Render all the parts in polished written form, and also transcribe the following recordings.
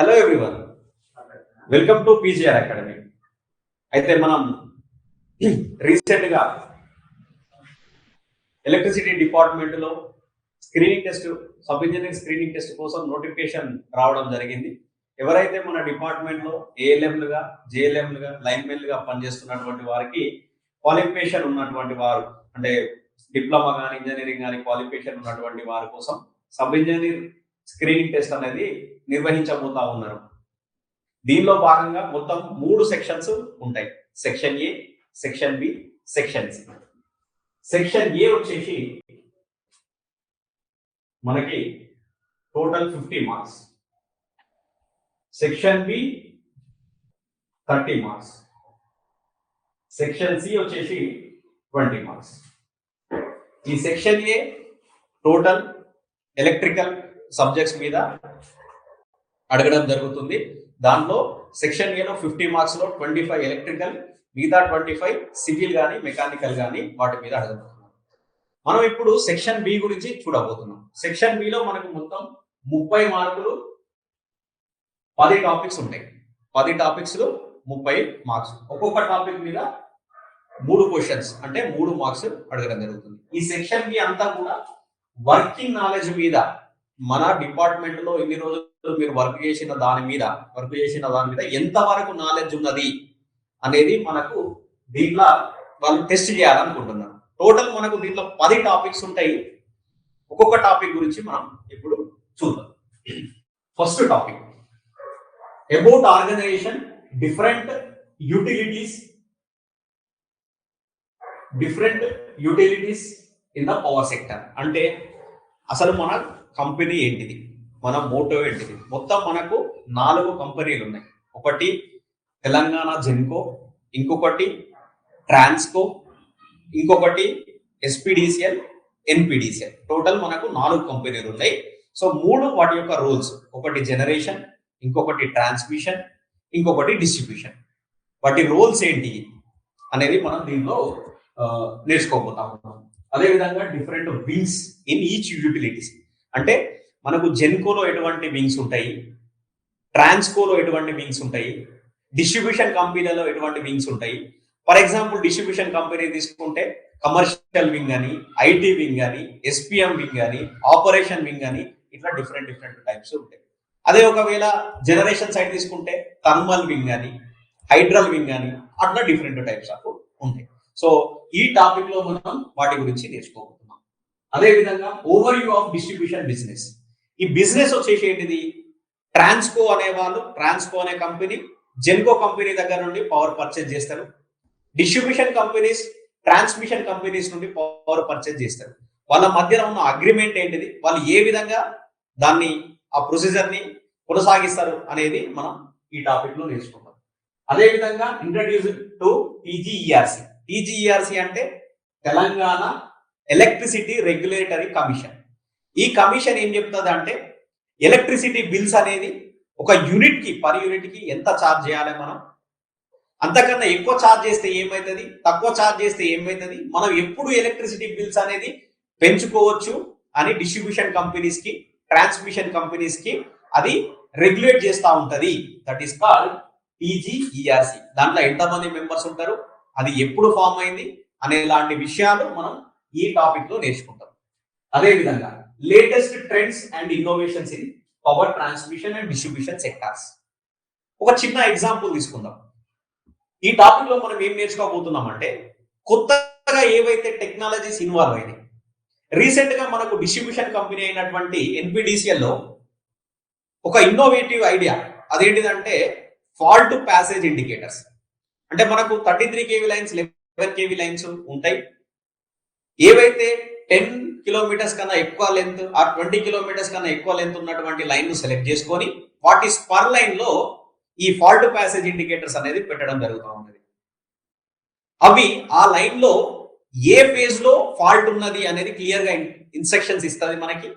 Hello everyone, welcome to PGR academy. అయితే మనం రీసెంట్గా ఎలక్ట్రిసిటీ డిపార్ట్మెంట్లో screening test, sub engineering screening test కోసం నోటిఫికేషన్ రావడం జరిగింది. ఎవరైతే మన డిపార్ట్మెంట్లో ఏఎల్ఎంలుగా, జేఎల్ఎంలుగా, లైన్మెన్లుగా పనిచేస్తున్నటువంటి వారికి క్వాలిఫికేషన్ ఉన్నటువంటి వారు, అంటే డిప్లొమా కానీ ఇంజనీరింగ్ కానీ క్వాలిఫికేషన్ ఉన్నటువంటి వారి కోసం సబ్ ఇంజనీర్ స్క్రీనింగ్ టెస్ట్ అనేది నిర్వహించబోతా ఉన్నారు. దీనిలో భాగంగా మొత్తం 3 సెక్షన్స్ ఉంటాయి. Section A, section B, section C. Section A వచ్చేసి మనకి total 50 marks, section B 30 marks, section C వచ్చేసి 20 మార్క్స్. ఈ section A total electrical subjects మీద అడగడం జరుగుతుంది. దాంట్లో సెక్షన్ ఏలో 50 మార్క్స్ లో 25 ఎలక్ట్రికల్, మిగతా 25 సివిల్ కానీ మెకానికల్ కానీ వాటి మీద అడగబోతున్నాం. మనం ఇప్పుడు సెక్షన్ బి గురించి చూడబోతున్నాం. సెక్షన్ బిలో మనకు మొత్తం 30 మార్కులు, 10 టాపిక్స్ ఉంటాయి. 10 టాపిక్స్ 30 మార్క్స్. ఒక్కొక్క టాపిక్ మీద 3 క్వశ్చన్స్, అంటే 3 మార్క్స్ అడగడం జరుగుతుంది. ఈ సెక్షన్ బి అంతా కూడా వర్కింగ్ నాలెడ్జ్ మీద, మన డిపార్ట్మెంట్ లో ఇన్ని రోజులు మీరు వర్క్ చేసిన దాని మీద ఎంత వరకు నాలెడ్జ్ ఉన్నది అనేది మనకు దీంట్లో వాళ్ళు టెస్ట్ చేయాలనుకుంటున్నారు. టోటల్ మనకు దీంట్లో 10 టాపిక్స్ ఉంటాయి. ఒక్కొక్క టాపిక్ గురించి మనం ఇప్పుడు చూద్దాం. First topic about organization, different utilities in the power sector. అంటే అసలు మన కంపెనీ ఏంటిది, మన మోటో ఏంటిది. మొత్తం మనకు 4 కంపెనీలు ఉన్నాయి. ఒకటి తెలంగాణ జెన్కో, ఇంకొకటి ట్రాన్స్కో, ఇంకొకటి ఎస్పీడీసీఎల్, ఎన్పీడీసీఎల్. టోటల్ మనకు 4 కంపెనీలు ఉన్నాయి. సో 3 వాటి యొక్క రోల్స్, ఒకటి జనరేషన్, ఇంకొకటి ట్రాన్స్మిషన్, ఇంకొకటి డిస్ట్రిబ్యూషన్. వాటి రోల్స్ ఏంటి అనేది మనం దీనిలో నేర్చుకోబోతా ఉన్నాం. అదేవిధంగా different wings in each utilities. అంటే మనకు జెన్కోలో ఎటువంటి వింగ్స్ ఉంటాయి, ట్రాన్స్కోలో ఎటువంటి వింగ్స్ ఉంటాయి, డిస్ట్రిబ్యూషన్ కంపెనీలలో ఎటువంటి వింగ్స్ ఉంటాయి. ఫర్ ఎగ్జాంపుల్ డిస్ట్రిబ్యూషన్ కంపెనీ తీసుకుంటే కమర్షియల్ వింగ్ అని, ఐటీ వింగ్ అని, ఎస్పీఎం వింగ్ అని, ఆపరేషన్ వింగ్ అని, ఇట్లా డిఫరెంట్ టైప్స్ ఉంటాయి. అదే ఒకవేళ జనరేషన్ సైడ్ తీసుకుంటే థర్మల్ వింగ్ అని, హైడ్రల్ వింగ్ అని, అట్లా డిఫరెంట్ టైప్స్ ఆఫ్ ఉంటాయి. సో ఈ టాపిక్ లో మనం వాటి గురించి నేర్చుకోబోతున్నాం. అదే విధంగా over view of distribution business. ఈ బిజినెస్ వచ్చేసి ఏంటిది, ట్రాన్స్కో అనే కంపెనీ జెన్కో కంపెనీ దగ్గర నుండి పవర్ పర్చేజ్ చేస్తారు. డిస్ట్రిబ్యూషన్ కంపెనీస్ ట్రాన్స్మిషన్ కంపెనీస్ నుండి పవర్ పర్చేజ్ చేస్తారు. వాళ్ళ మధ్యలో ఉన్న అగ్రిమెంట్ ఏంటిది, వాళ్ళు ఏ విధంగా దాన్ని, ఆ ప్రొసీజర్ ని కొనసాగిస్తారు అనేది మనం ఈ టాపిక్ లో నేర్చుకుంటాం. అదే విధంగా ఇంట్రడ్యూస్ టు టీజీఈఆర్సీ. టీజీఈఆర్సీ అంటే తెలంగాణ ఎలక్ట్రిసిటీ రెగ్యులేటరీ కమిషన్. ఈ కమిషన్ ఏం చెప్తుంది అంటే ఎలక్ట్రిసిటీ బిల్స్ అనేది ఒక యూనిట్ కి, పర్ యూనిట్ కి ఎంత ఛార్జ్ చేయాలి, మనం అంతకన్నా ఎక్కువ ఛార్జ్ చేస్తే ఏమవుతుంది, తక్కువ ఛార్జ్ చేస్తే ఏమవుతుంది, మనం ఎప్పుడు ఎలక్ట్రిసిటీ బిల్స్ అనేది పెంచుకోవచ్చు అని డిస్ట్రిబ్యూషన్ కంపెనీస్ కి, ట్రాన్స్మిషన్ కంపెనీస్ కి అది రెగ్యులేట్ చేస్తూ ఉంటది. That is called TGERC. దాంట్లో ఎంతమంది మెంబర్స్ ఉంటారు, అది ఎప్పుడు ఫామ్ అయింది అనే లాంటి విషయాలు మనం ఈ టాపిక్ లో నేర్చుకుంటాం. అదే విధంగా latest trends and innovations in power transmission and distribution sectors. ఒక చిన్న ఎగ్జాంపుల్ తీసుకుందాం. ఈ టాపిక్ లో మనం ఏం నేర్చుకోబోతున్నాం అంటే కొత్తగా ఏవైతే టెక్నాలజీస్ ఇన్వాల్వ్ అయినాయి. రీసెంట్ గా మనకు డిస్ట్రిబ్యూషన్ కంపెనీ అయినటువంటి ఎన్పీడీసీఎల్ లో ఒక ఇన్నోవేటివ్ ఐడియా, అదేంటిదంటే ఫాల్ట్ ప్యాసేజ్ ఇండికేటర్స్. అంటే మనకు 33 kV లైన్స్, 11 kV లైన్స్ ఉంటాయి. ఏవైతే 10 కిలోమీటర్స్ కన్నా ఎక్కువ లెంత్, ఆ 20 కిలోమీటర్స్ కన్నా ఎక్కువ లెంత్ ఉన్నటువంటి లైన్ ను సెలెక్ట్ చేసుకొని వాటి స్పర్ లైన్ లో ఈ ఫాల్ట్ ప్యాసేజ్ ఇండికేటర్స్ అనేది పెట్టడం జరుగుతూ ఉంటుంది. అవి ఆ లైన్ లో ఏ ఫేజ్ లో ఫాల్ట్ ఉన్నది అనేది క్లియర్ గా ఇన్స్ట్రక్షన్స్ ఇస్తుంది మనకి.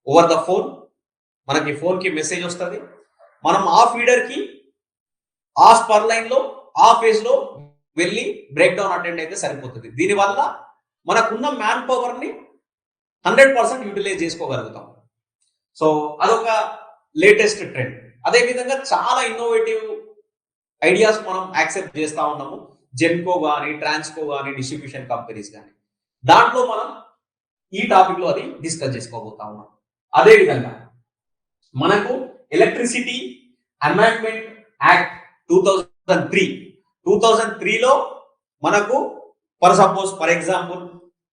ఓవర్ ద ఫోన్ మనకి ఫోన్ కి మెసేజ్ వస్తుంది. మనం ఆ ఫీడర్ కి ఆ స్పర్ లైన్ లో ఆ ఫేజ్ లో వెళ్ళి బ్రేక్ డౌన్ అటెండ్ అయితే సరిపోతుంది. దీనివల్ల మనకున్న మ్యాన్ పవర్ ని 100% యూటిలైజ్ చేసుకోగలుగుతాం. సో అదొక లేటెస్ట్ ట్రెండ్. అదే విధంగా చాలా ఇన్నోవేటివ్ ఐడియాస్ మనం యాక్సెప్ట్ చేస్తా ఉన్నాము. జెన్కో కానీ, ట్రాన్స్కో కానీ, డిస్ట్రిబ్యూషన్ కంపెనీస్ కానీ. దాంట్లో మనం ఈ టాపిక్ లో అది డిస్కస్ చేసుకోబోతా ఉన్నాం. అదే విధంగా మనకు ఎలక్ట్రిసిటీ అమెండ్మెంట్ యాక్ట్ 2003లో మనకు ఫర్ ఎగ్జాంపుల్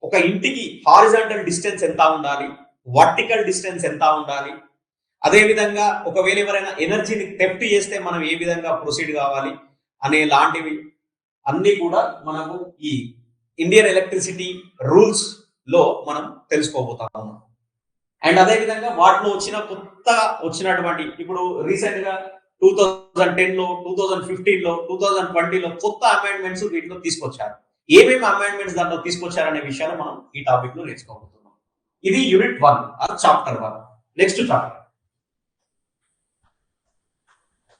ఒక ఇంటికి హారిజాంటల్ డిస్టెన్స్ ఎంత ఉండాలి, వర్టికల్ డిస్టెన్స్ ఎంత ఉండాలి, అదే విధంగా ఒకవేళ ఎవరైనా ఎనర్జీని థెఫ్ట్ చేస్తే మనం ఏ విధంగా ప్రొసీడ్ కావాలి అనే లాంటివి అన్ని కూడా మనము ఈ ఇండియన్ ఎలక్ట్రిసిటీ రూల్స్ లో మనం తెలుసుకోబోతా ఉన్నాం. అండ్ అదే విధంగా వాటిలో కొత్తగా వచ్చినటువంటి ఇప్పుడు రీసెంట్ గా 2010లో, 2015లో, 2020లో కొత్త అమెండ్మెంట్స్ వీటిలో తీసుకొచ్చారు. ఏమేమి అమెండ్మెంట్స్ దాంట్లో తీసుకొచ్చారనే విషయాలు మనం ఈ టాపిక్ లో నేర్చుకోబోతున్నాం. ఇది unit 1 chapter 1. Next chapter.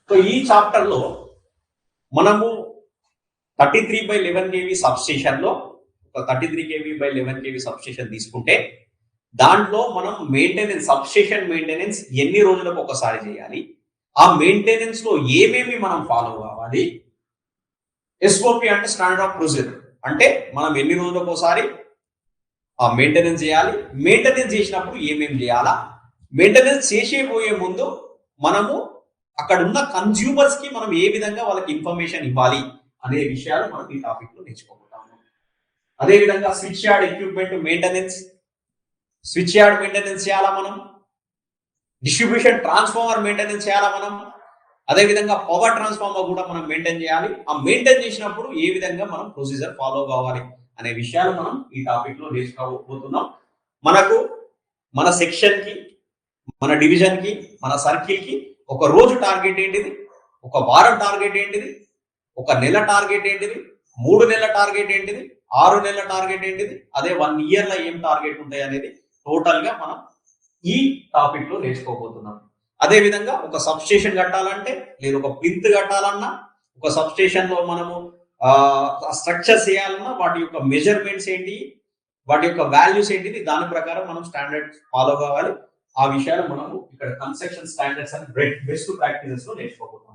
So ఈ చాప్టర్ లో మనము 33/11 kV సబ్స్టేషన్ లో ఒక 33 kV/11 kV సబ్స్టేషన్ తీసుకుంటే దాంట్లో మనం సబ్స్టేషన్ మెయింటెనెన్స్ ఎన్ని రోజులకు ఒకసారి చేయాలి, ఆ మెయింటెనెన్స్ లో ఏమేమి మనం ఫాలో కావాలి, ఎస్ఓపి అంటే స్టాండర్డ్ ఆఫ్ ప్రొసీజర్ అంటే మనం ఎన్ని రోజులకు ఒకసారి ఆ మెయింటెనెన్స్ చేయాలి, మెయింటెనెన్స్ చేసినప్పుడు ఏమేమి చేయాలా, మెయింటెనెన్స్ చేసేపోయే ముందు మనము అక్కడ ఉన్న కన్జ్యూమర్స్ కి మనం ఏ విధంగా వాళ్ళకి ఇన్ఫర్మేషన్ ఇవ్వాలి అనే విషయాలు మనం ఈ టాపిక్ లో నేర్చుకోబోతాము. అదే విధంగా స్విచ్ యార్డ్ ఎక్విప్మెంట్ మెయింటెనెన్స్ చేయాలా మనం, డిస్ట్రిబ్యూషన్ ట్రాన్స్ఫార్మర్ మెయింటెనెన్స్ చేయాలా మనం, అదే విధంగా పవర్ ట్రాన్స్ఫార్మర్ కూడా మనం మెయింటైన్ చేయాలి. ఆ మెయింటైన్ చేసినప్పుడు ఏ విధంగా మనం ప్రొసీజర్ ఫాలో కావాలి అనే విషయాలు మనం ఈ టాపిక్ లో నేర్చుకోబోతున్నాం. మనకు మన సెక్షన్ కి, మన డివిజన్ కి, మన సర్కిల్ కి ఒక రోజు టార్గెట్ ఏంటిది, ఒక వారం టార్గెట్ ఏంటిది, ఒక నెల టార్గెట్ ఏంటిది, 3 నెలల టార్గెట్ ఏంటిది, 6 నెలల టార్గెట్ ఏంటిది, అదే 1 ఇయర్ లో ఏం టార్గెట్ ఉంటాయి అనేది టోటల్ గా మనం ఈ టాపిక్ లో నేర్చుకోబోతున్నాం. అదే విధంగా ఒక సబ్ స్టేషన్ కట్టాలంటే లేదా ఒక ప్లింత్ కట్టాలన్నా, ఒక సబ్ స్టేషన్ లో మనము స్ట్రక్చర్స్ చేయాలన్నా వాటి యొక్క మెజర్మెంట్స్ ఏంటి, వాటి యొక్క వాల్యూస్ ఏంటిది, దాని ప్రకారం మనం స్టాండర్డ్ ఫాలో కావాలి. ఆ విషయాలు మనము ఇక్కడ construction standards and best practices లో నేర్చుకోబోతున్నాం.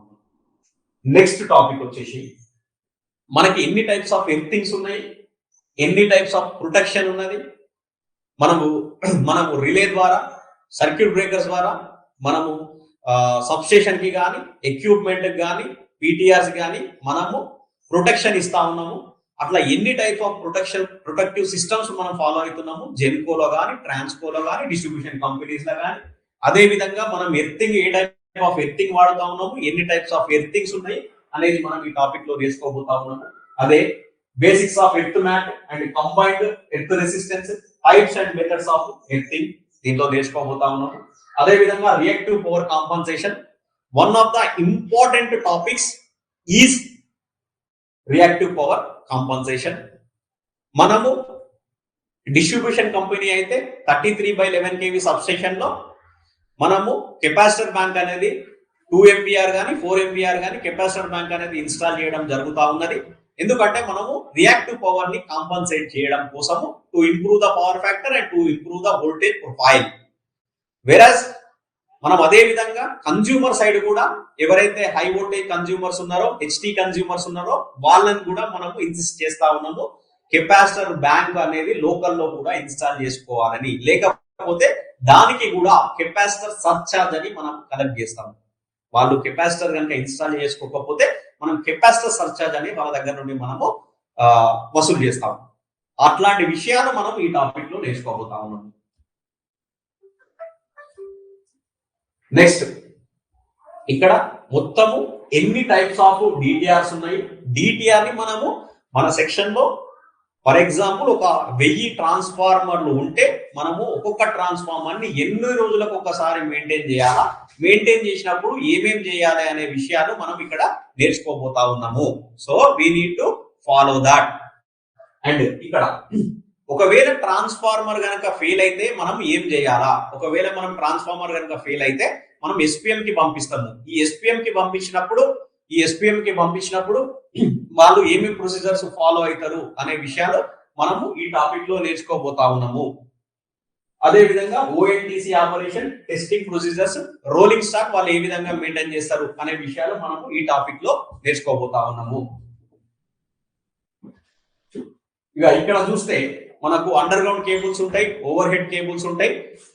నెక్స్ట్ టాపిక్ వచ్చేసి మనకి ఎన్ని టైప్స్ ఆఫ్ ఎర్తింగ్స్ ఉన్నాయి, ఎన్ని టైప్స్ ఆఫ్ ప్రొటెక్షన్ ఉన్నది, మనము రిలే ద్వారా, సర్క్యూట్ బ్రేకర్స్ ద్వారా మనము సబ్స్టేషన్ కి కానీ, ఎక్విప్మెంట్ కి కానీ, పీటీఆర్స్ కానీ మనము ప్రొటెక్షన్ ఇస్తా ఉన్నాము. అట్లా ఎన్ని టైప్ ఆఫ్ ప్రొటెక్టివ్ సిస్టమ్స్ మనం ఫాలో అవుతున్నాము, జెన్కోలో కానీ, ట్రాన్స్కోలో కానీ, డిస్ట్రిబ్యూషన్ కంపెనీస్ లో కానీ. అదే విధంగా మనం ఎర్తింగ్ ఏ టైప్ ఆఫ్ ఎర్తింగ్ వాడుతా ఉన్నాము, ఎన్ని టైప్స్ ఆఫ్ ఎర్తింగ్స్ ఉన్నాయి అనేది మనం ఈ టాపిక్ లో నేర్చుకోబోతా ఉన్నాము. అదే basics of earth mat and combined earth resistance, types and methods of earthing దీంట్లో నేర్చుకోబోతా ఉన్నాము. అదే విధంగా reactive power compensation, one of the important topics is reactive power compensation. మనము డిస్ట్రిబ్యూషన్ కంపెనీ అయితే 33/11 kV సబ్స్టేషన్ లో మనము కెపాసిటర్ బ్యాంక్ అనేది 2 MVAR కానీ 4 MVAR కానీ కెపాసిటర్ బ్యాంక్ అనేది ఇన్స్టాల్ చేయడం జరుగుతూ ఉన్నది. ఎందుకంటే మనము రియాక్టివ్ పవర్ ని కాంపన్సేట్ చేయడం కోసము, to improve the power factor and to improve the voltage profile. వెరస్ మనం అదే విధంగా కన్జ్యూమర్ సైడ్ కూడా ఎవరైతే హై వోల్టేజ్ కన్జ్యూమర్స్ ఉన్నారో, హెచ్టీ కన్జ్యూమర్స్ ఉన్నారో వాళ్ళని కూడా మనము ఇన్సిస్ట్ చేస్తా ఉన్నాము కెపాసిటర్ బ్యాంక్ అనేది లోకల్లో కూడా ఇన్స్టాల్ చేసుకోవాలని. లేకపోతే దానికి కూడా కెపాసిటర్ సర్చార్జ్ అని మనం కలెక్ట్ చేస్తాము. వాళ్ళు కెపాసిటర్ కనుక ఇన్స్టాల్ చేసుకోకపోతే మనం కెపాసిటర్ సర్చార్జ్ అని వాళ్ళ దగ్గర నుండి మనము వసూలు చేస్తాము. అట్లాంటి విషయాలు మనం ఈ టాపిక్ లో నేర్చుకోబోతా ఉన్నాము. నెక్స్ట్ ఇక్కడ మొత్తము ఎన్ని టైప్స్ ఆఫ్ డిటిఆర్స్ ఉన్నాయి, డిటిఆర్ ని మనము మన సెక్షన్ లో ఫర్ ఎగ్జాంపుల్ ఒక 1000 ట్రాన్స్ఫార్మర్లు ఉంటే మనము ఒక్కొక్క ట్రాన్స్ఫార్మర్ ని ఎన్ని రోజులకు ఒకసారి మెయింటైన్ చేయాలా, మెయింటైన్ చేసినప్పుడు ఏమేం చేయాలి అనే విషయాలు మనం ఇక్కడ నేర్చుకోబోతా ఉన్నాము. So we need to follow that. And ఇక్కడ ఒకవేళ ట్రాన్స్ఫార్మర్ కనుక ఫెయిల్ అయితే మనం ఏం చేయాలా, ఒకవేళ మనం ట్రాన్స్ఫార్మర్ కనుక ఫెయిల్ అయితే మనం ఎస్పిఎం కి పంపిస్తాము. ఈ ఎస్పిఎం కి పంపించినప్పుడు వాళ్ళు ఏమేమి ప్రొసీజర్స్ ఫాలో అవుతారు అనే విషయాలు మనము ఈ టాపిక్ లో నేర్చుకోబోతా ఉన్నాము. అదే విధంగా ONTC operation, testing procedures, rolling stock వాళ్ళు ఏ విధంగా మెయింటైన్ చేస్తారు అనే విషయాలు మనము ఈ టాపిక్ లో నేర్చుకోబోతా ఉన్నాము. ఇక ఇక్కడ చూస్తే మనకు అండర్ గ్రౌండ్ కేబుల్స్ ఉంటాయి, ఓవర్ హెడ్ కేబుల్స్ ఉంటాయి.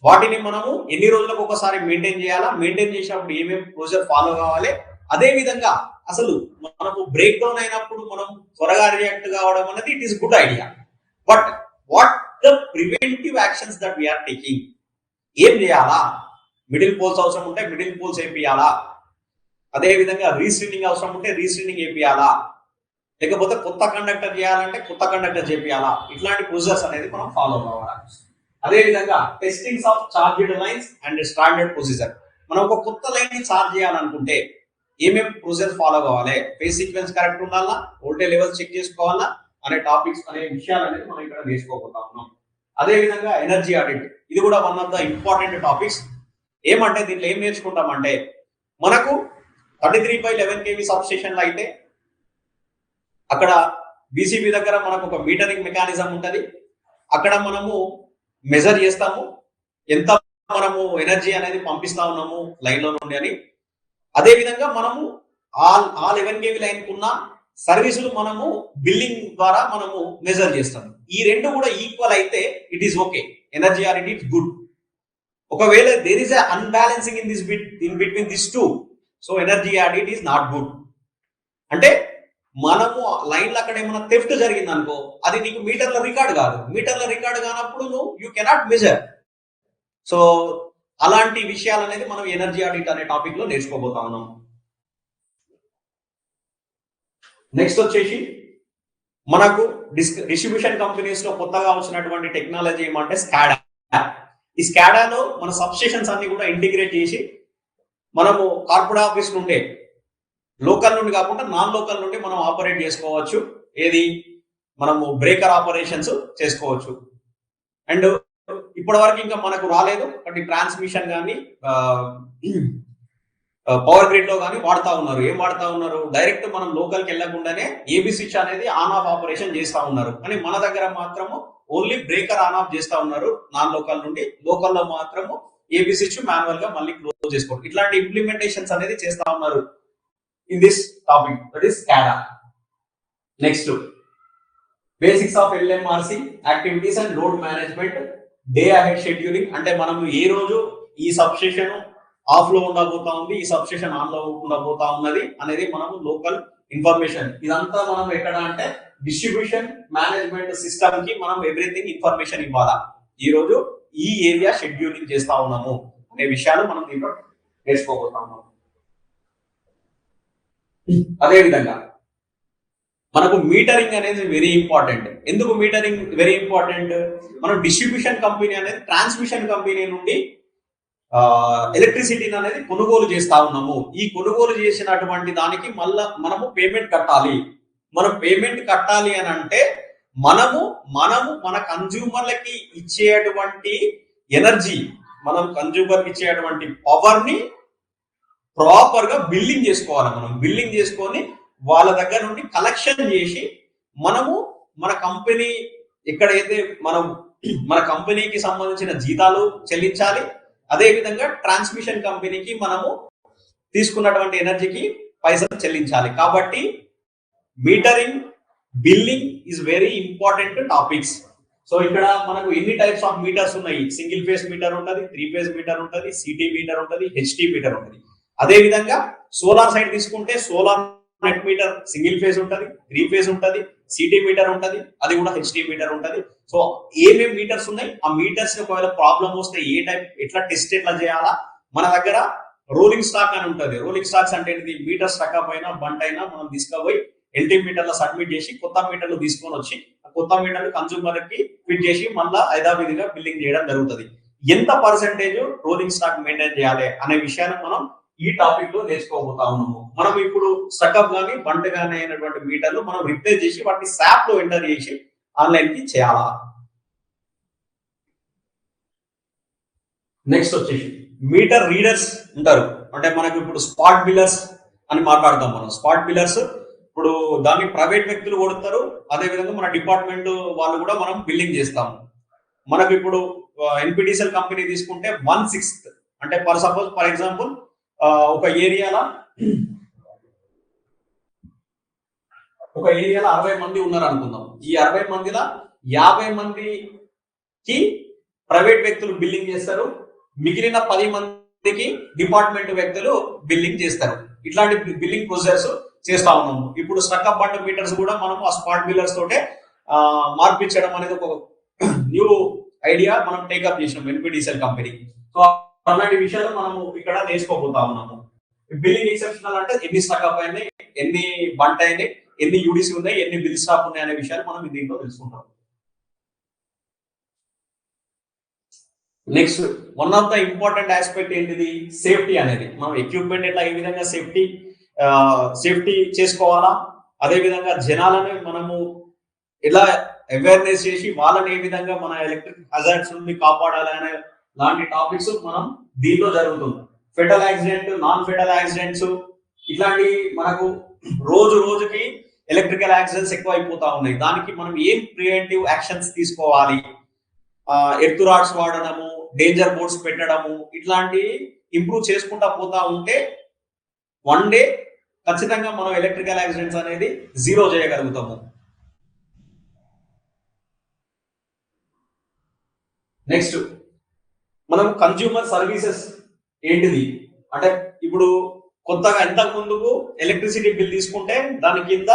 వాటిని మనము ఎన్ని రోజులకు ఒకసారి మెయింటైన్ చేయాలా, మెయింటైన్ చేసినప్పుడు ఏమేమి ప్రొసీజర్ ఫాలో కావాలి, అదే విధంగా అసలు మనకు బ్రేక్ డౌన్ అయినప్పుడు మనం త్వరగా రియాక్ట్ కావడం అనేది it is good idea. But what the preventive actions that we're taking, ఏం చేయాలా? మిడిల్ పోల్స్ అవసరం ఉంటే మిడిల్ పోల్స్ వేపియాలా, అదే విధంగా రీస్క్రీనింగ్ అవసరం ఉంటే రీస్క్రీనింగ్ వేపియాలా, లేకపోతే కొత్త కండక్టర్ చేయాలంటే కొత్త కండక్టర్ చేపియాలా, ఇట్లాంటి ప్రొసీజర్స్ అనేది మనం ఫాలో కావాలా. అదే విధంగా testings of charged lines and standard procedure, మనం ఒక కొత్త లైన్ ని చార్జ్ చేయాలనుకుంటే ఏమేమి ప్రొసీజర్ ఫాలో కావాలి, ఫేజ్ సీక్వెన్స్ కరెక్ట్ ఉండాలా, వోల్టేజ్ లెవెల్స్ చెక్ చేసుకోవాలా అనే టాపిక్స్ అనే విషయాలు అనేది మనం ఇక్కడ నేర్చుకోబోతా ఉన్నాం. అదే విధంగా ఎనర్జీ ఆడిట్, ఇది కూడా one of the important topics. ఏమంటే దీంట్లో ఏం నేర్చుకుంటామంటే మనకు 33/11 kV సబ్ స్టేషన్లు అయితే అక్కడ బీసీబీ దగ్గర మనకు ఒక మీటరింగ్ మెకానిజం ఉంటుంది. అక్కడ మనము మెజర్ చేస్తాము ఎంత మనము ఎనర్జీ అనేది పంపిస్తా ఉన్నాము లైన్ లో నుండి అని. అదే విధంగా మనము ఆ 11 kV లైన్ కున్న సర్వీసులు మనము బిల్లింగ్ ద్వారా మనము మెజర్ చేస్తాము. ఈ రెండు కూడా ఈక్వల్ అయితే it is okay, energy audit it good. ఒకవేళ there is unbalancing in between this two, so energy audit is not good. అంటే మనము లైన్లో అక్కడ ఏమైనా థెఫ్ట్ జరిగింది అనుకో, అది నీకు మీటర్ల రికార్డ్ కాదు. మీటర్ల రికార్డ్ కానప్పుడు నువ్వు యూ కెనాట్ మెజర్. సో అలాంటి విషయాలు అనేది మనం ఎనర్జీ ఆడిట్ అనే టాపిక్ లో నేర్చుకోబోతా ఉన్నాం. నెక్స్ట్ వచ్చేసి మనకు డిస్ట్రిబ్యూషన్ కంపెనీస్ లో కొత్తగా వచ్చినటువంటి టెక్నాలజీ ఏమంటే స్కాడా. ఈ స్కాడాలో మన సబ్స్టేషన్స్ అన్ని కూడా ఇంటిగ్రేట్ చేసి మనము కార్పొరేట్ ఆఫీస్ నుండే, లోకల్ నుండి కాకుండా నాన్ లోకల్ నుండి మనం ఆపరేట్ చేసుకోవచ్చు. ఏది మనము బ్రేకర్ ఆపరేషన్స్ చేసుకోవచ్చు. అండ్ ఇప్పటి వరకు ఇంకా మనకు రాలేదు, బట్ ట్రాన్స్మిషన్ కానీ పవర్ గ్రిడ్ లో కానీ వాడుతా ఉన్నారు. ఏం వాడుతా ఉన్నారు? డైరెక్ట్ మనం లోకల్కి వెళ్ళకుండానే ఏబీ స్విచ్ అనేది ఆన్ ఆఫ్ ఆపరేషన్ చేస్తా ఉన్నారు. కానీ మన దగ్గర మాత్రము ఓన్లీ బ్రేకర్ ఆన్ ఆఫ్ చేస్తా ఉన్నారు నాన్ లోకల్ నుండి. లోకల్లో మాత్రము ఏబీ స్విచ్ మాన్యువల్ గా మళ్ళీ క్లోజ్ చేసుకోవడం, ఇట్లాంటి ఇంప్లిమెంటేషన్స్ అనేది చేస్తా ఉన్నారు in this topic, that is SCADA. Next, basics of LMRC activities and load management, day ahead scheduling. అంటే మనం ఏ రోజు ఈ సబ్స్టేషన్ ఆఫ్ లో ఉండబోతా ఉంది, ఈ సబ్స్టేషన్ ఆన్ లో ఉండబోతా ఉన్నది అనేది మనం లోకల్ ఇన్ఫర్మేషన్. ఇదంతా మనం ఎక్కడ అంటే డిస్ట్రిబ్యూషన్ మేనేజ్మెంట్ సిస్టమ్ కి మనం ఎవ్రీథింగ్ ఇన్ఫర్మేషన్ ఇవ్వాలా. ఈ రోజు ఈ ఏరియా షెడ్యూలింగ్ చేస్తా ఉన్నాము అనే విషయాలు మనం దీంట్లో నేర్చుకోబోతా ఉన్నాము. అదే విధంగా మనకు మీటరింగ్ అనేది వెరీ ఇంపార్టెంట్. ఎందుకు మీటరింగ్ వెరీ ఇంపార్టెంట్? మనం డిస్ట్రిబ్యూషన్ కంపెనీ అనేది ట్రాన్స్మిషన్ కంపెనీ నుండి ఎలక్ట్రిసిటీని అనేది కొనుగోలు చేస్తా ఉన్నాము. ఈ కొనుగోలు చేసినటువంటి దానికి మళ్ళా మనము పేమెంట్ కట్టాలి. మనం పేమెంట్ కట్టాలి అని అంటే మనము మన కన్జ్యూమర్లకి ఇచ్చేటువంటి ఎనర్జీ, మనం కన్జ్యూమర్కి ఇచ్చేటువంటి పవర్ ని ప్రాపర్ గా బిల్లింగ్ చేసుకోవాలి. మనం బిల్లింగ్ చేసుకొని వాళ్ళ దగ్గర నుండి కలెక్షన్ చేసి మనము మన కంపెనీ ఎక్కడైతే మన కంపెనీకి సంబంధించిన జీతాలు చెల్లించాలి. అదే విధంగా ట్రాన్స్మిషన్ కంపెనీకి మనము తీసుకున్నటువంటి ఎనర్జీకి పైసలు చెల్లించాలి. కాబట్టి metering, billing is very important topics. So ఇక్కడ మనకు ఎన్ని టైప్స్ ఆఫ్ మీటర్స్ ఉన్నాయి? సింగిల్ ఫేజ్ మీటర్ ఉంటుంది, 3 ఫేజ్ మీటర్ ఉంటుంది, సిటీ మీటర్ ఉంటుంది, హెచ్టీ మీటర్ ఉంటుంది. అదే విధంగా సోలార్ సైడ్ తీసుకుంటే solar net meter single phase ఉంటుంది, 3 ఫేజ్ ఉంటుంది, సిటీ మీటర్ ఉంటుంది, అది కూడా హెచ్టీ మీటర్ ఉంటుంది. సో ఏమేమి మీటర్స్ ఉన్నాయి, ఆ మీటర్స్ ఒకవేళ ప్రాబ్లం వస్తే ఏ టైప్ ఎట్లా టెస్ట్ ఎట్లా చేయాలా. మన దగ్గర రోలింగ్ స్టాక్ అని ఉంటుంది. రోలింగ్ స్టాక్స్ అంటే ఏంటిది? మీటర్ స్టక్ అప్ అయినా బంట్ అయినా మనం తీసుకుపోయి ఎల్టీ మీటర్లో సబ్మిట్ చేసి కొత్త మీటర్లు తీసుకొని వచ్చి కొత్త మీటర్లు కన్స్యూమర్ కి ఫిట్ చేసి మళ్ళీ యథావిధిగా బిల్లింగ్ చేయడం జరుగుతుంది. ఎంత పర్సెంటేజ్ రోలింగ్ స్టాక్ మెయింటైన్ చేయాలి అనే విషయాన్ని మనం ఈ టాపిక్ లో నేర్చుకోబోతా ఉన్నాము. మనం ఇప్పుడు స్టక్అప్ గానీ బంట్ గానీ అయినటువంటి మీటర్లు మనం రిప్లేస్ చేసి వాటిని శాప్ లో ఎంటర్ చేసి ఆన్లైన్ కి చేయాలా. నెక్స్ట్ వచ్చేసి మీటర్ రీడర్స్ ఉంటారు. అంటే మనకు ఇప్పుడు స్పాట్ బిల్లర్స్ అని మాట్లాడతాం. మనం స్పాట్ బిల్లర్స్ ఇప్పుడు దాన్ని ప్రైవేట్ వ్యక్తులు కొడతారు. అదే విధంగా మన డిపార్ట్మెంట్ వాళ్ళు కూడా మనం బిల్లింగ్ చేస్తాము. మనకు ఇప్పుడు ఎన్పిటిసిఎల్ కంపెనీ తీసుకుంటే 1/6 అంటే ఫర్ ఎగ్జాంపుల్ ఒక ఏరియాలో 60 మంది ఉన్నారు అనుకుందాం. ఈ 60 మందిలో 50 మందికి ప్రైవేట్ వ్యక్తులు బిల్లింగ్ చేస్తారు, మిగిలిన 10 మందికి డిపార్ట్మెంట్ వ్యక్తులు బిల్లింగ్ చేస్తారు. ఇట్లాంటి బిల్లింగ్ ప్రొసెస్ చేస్తా ఉన్నాము. ఇప్పుడు స్టక్అప్ బండ్ మీటర్స్ కూడా మనం ఆ స్మార్ట్ బిల్లర్స్ తోటే మార్పించడం అనేది ఒక న్యూ ఐడియా మనం టేకప్ చేసినాం ఎన్పిటిసిఎల్ కంపెనీ. సో అలాంటి విషయాలు మనము ఇక్కడ నేర్చుకోబోతా ఉన్నాము. బిల్లింగ్ ఎక్సెప్షనల్ అంటే ఎన్ని స్టక్అప్ అయినాయి, ఎన్ని బంట్ అయినాయి, ఎన్ని యూడిసి ఉన్నాయి, ఎన్ని బిల్ స్టాప్ ఉన్నాయి అనే విషయాలు మనం దీంట్లో తెలుసుకుంటాం. Next one of the important aspect ఏంటిది, సేఫ్టీ అనేది. మనం ఎక్విప్మెంట్ ఎట్లా ఏ విధంగా సేఫ్టీ చేసుకోవాలా, అదే విధంగా జనాలను మనము ఎలా అవేర్నెస్ చేసి వాళ్ళని ఏ విధంగా మన ఎలక్ట్రిక్ హజార్డ్స్ నుండి కాపాడాలి అనే లాంటి టాపిక్స్ మనం దీంట్లో జరుగుతుంది. Fatal accident, non fatal accidents, ఇట్లాంటి మనకు రోజుకి ఎలక్ట్రికల్ యాక్సిడెంట్స్ ఎక్కువ అయిపోతా ఉన్నాయి. దానికి మనం ఏం ప్రివెంటివ్ యాక్షన్స్ తీసుకోవాలి, ఎర్త్ రాడ్స్ వాడడము, డేంజర్ బోర్డ్స్ పెట్టడము, ఇట్లాంటి ఇంప్రూవ్ చేసుకుంటా పోతా ఉంటే వన్ డే ఖచ్చితంగా మనం ఎలక్ట్రికల్ యాక్సిడెంట్స్ అనేది 0 చేయగలుగుతాము. నెక్స్ట్ మనం కన్జ్యూమర్ సర్వీసెస్ ఏంటిది అంటే, ఇప్పుడు కొత్తగా ఇంతకు ముందుకు ఎలక్ట్రిసిటీ బిల్ తీసుకుంటే దాని కింద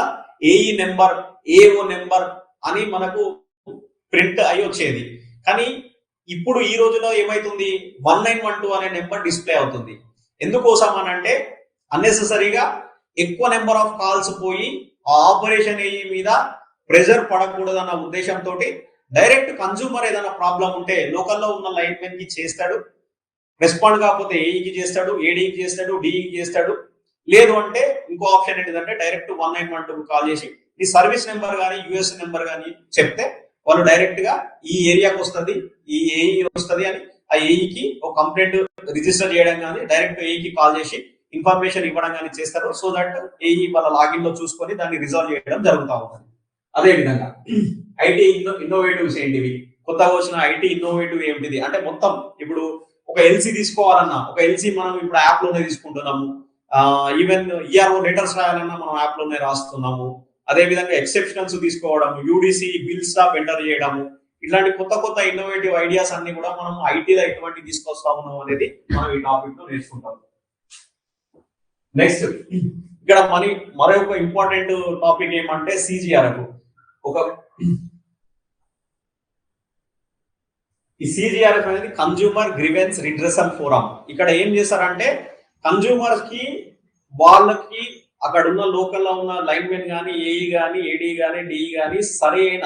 ఏఈ నెంబర్, ఏఓ నెంబర్ అని మనకు ప్రింట్ అయి వచ్చేది. కానీ ఇప్పుడు ఈ రోజులో ఏమైతుంది, 1912 అనే నెంబర్ డిస్ప్లే అవుతుంది. ఎందుకోసం అని అంటే అన్నెసెసరీగా ఎక్కువ నెంబర్ ఆఫ్ కాల్స్ పోయి ఆ ఆపరేషన్ ఏఈ మీద ప్రెషర్ పడకూడదన్న ఉద్దేశంతో డైరెక్ట్ కన్జ్యూమర్ ఏదైనా ప్రాబ్లం ఉంటే లోకల్లో ఉన్న లైన్ మెన్ కి చేస్తాడు, రెస్పాండ్ కాకపోతే ఏఈకి చేస్తాడు, ఏడీకి చేస్తాడు, డిఈకి చేస్తాడు. లేదు అంటే ఇంకో ఆప్షన్ ఏంటిదంటే డైరెక్ట్ 1912 కాల్ చేసి ఈ సర్వీస్ నెంబర్ కానీ యుఎస్ నెంబర్ కానీ చెప్తే వాళ్ళు డైరెక్ట్ గా ఈ ఏరియాకి వస్తుంది, ఈ ఏఈ వస్తుంది అని ఆ ఏఈకి ఒక కంప్లైంట్ రిజిస్టర్ చేయడం కానీ డైరెక్ట్ ఏఈకి కాల్ చేసి ఇన్ఫర్మేషన్ ఇవ్వడం కానీ చేస్తారు. సో దట్ ఏఈ వాళ్ళ లాగిన్ లో చూసుకొని దాన్ని రిజాల్వ్ చేయడం జరుగుతూ ఉంటుంది. అదే విధంగా ఐటీ ఇన్నోవేటివ్స్ ఏంటివి, కొత్తగా వచ్చిన ఐటీ ఇన్నోవేటివ్ ఏంటిది అంటే మొత్తం ఇప్పుడు ఒక ఎల్సీ తీసుకోవాలన్నా ఒక ఎల్సీ మనం ఇప్పుడు యాప్ లోనే తీసుకుంటున్నాము. ఈవెన్ ఈఆర్ఓ లెటర్స్ రాయాలన్నా మనం యాప్ లోనే రాస్తున్నాము. అదే విధంగా ఎక్సెప్షన్స్ తీసుకోవడం, యూడిసి బిల్ స్టాప్ ఎంటర్ చేయడము, ఇట్లాంటి కొత్త ఇన్నోవేటివ్ ఐడియాస్ అన్ని కూడా మనం ఐటీలో ఎటువంటి తీసుకొస్తా ఉన్నాం అనేది మనం ఈ టాపిక్ లో నేర్చుకుంటాం. నెక్స్ట్ ఇక్కడ మరొక ఇంపార్టెంట్ టాపిక్ ఏమంటే సిజిఆర్ఎఫ్. ఈ సిజిఆర్ఎఫ్ అనేది కన్జ్యూమర్ గ్రీవెన్స్ రిడ్రెసల్ ఫోరం. ఇక్కడ ఏం చేస్తారంటే కన్జ్యూమర్స్ కి వాళ్ళకి అక్కడ ఉన్న లోకల్లో ఉన్న లైన్ మెన్ కానీ, ఏఈ కానీ, ఏడీ కానీ, డిఈ కానీ సరైన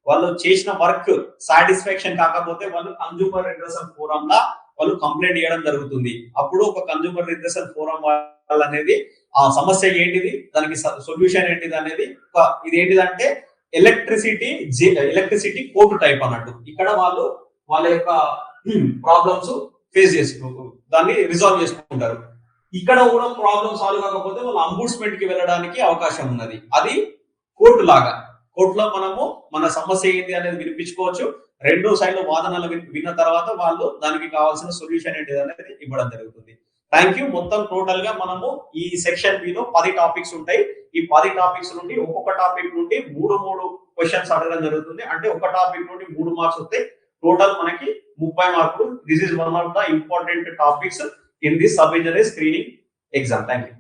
వాళ్ళు చేసిన వర్క్ సాటిస్ఫాక్షన్ కాకపోతే వాళ్ళు కన్జ్యూమర్ రిడ్రెసల్ ఫోరం లా వాళ్ళు కంప్లైంట్ చేయడం జరుగుతుంది. అప్పుడు ఒక కన్జ్యూమర్ రిడ్రెసల్ ఫోరం వాళ్ళు అనేది ఆ సమస్య ఏంటిది, దానికి సొల్యూషన్ ఏంటిది అనేది ఇది ఏంటిదంటే ఎలక్ట్రిసిటీ కోర్టు టైప్ అన్నట్టు. ఇక్కడ వాళ్ళ యొక్క ప్రాబ్లమ్స్ ఫేస్ దాన్ని రిజాల్వ్ చేసుకుంటారు. ఇక్కడ కూడా ప్రాబ్లమ్ సాల్వ్ కాకపోతే వాళ్ళు అంబుడ్స్మెంట్ కి వెళ్ళడానికి అవకాశం ఉన్నది. అది కోర్టు లాగా. కోర్టులో మనము మన సమస్య ఏంటి అనేది వినిపించుకోవచ్చు. రెండు సైడ్ల వాదనలు విన్న తర్వాత వాళ్ళు దానికి కావాల్సిన సొల్యూషన్ ఏంటి అనేది ఇవ్వడం జరుగుతుంది. Thank you. మొత్తం టోటల్ గా మనము ఈ సెక్షన్ బి లో 10 టాపిక్స్ ఉంటాయి. ఈ 10 టాపిక్స్ నుండి ఒక్కొక్క టాపిక్ నుండి 3 క్వశ్చన్స్ అడగడం జరుగుతుంది. అంటే ఒక టాపిక్ నుండి 3 మార్క్స్ వస్తాయి. టోటల్ మనకి 30 మార్కులు. This is one of the important topics in this sub-engineering screening exam. Thank you.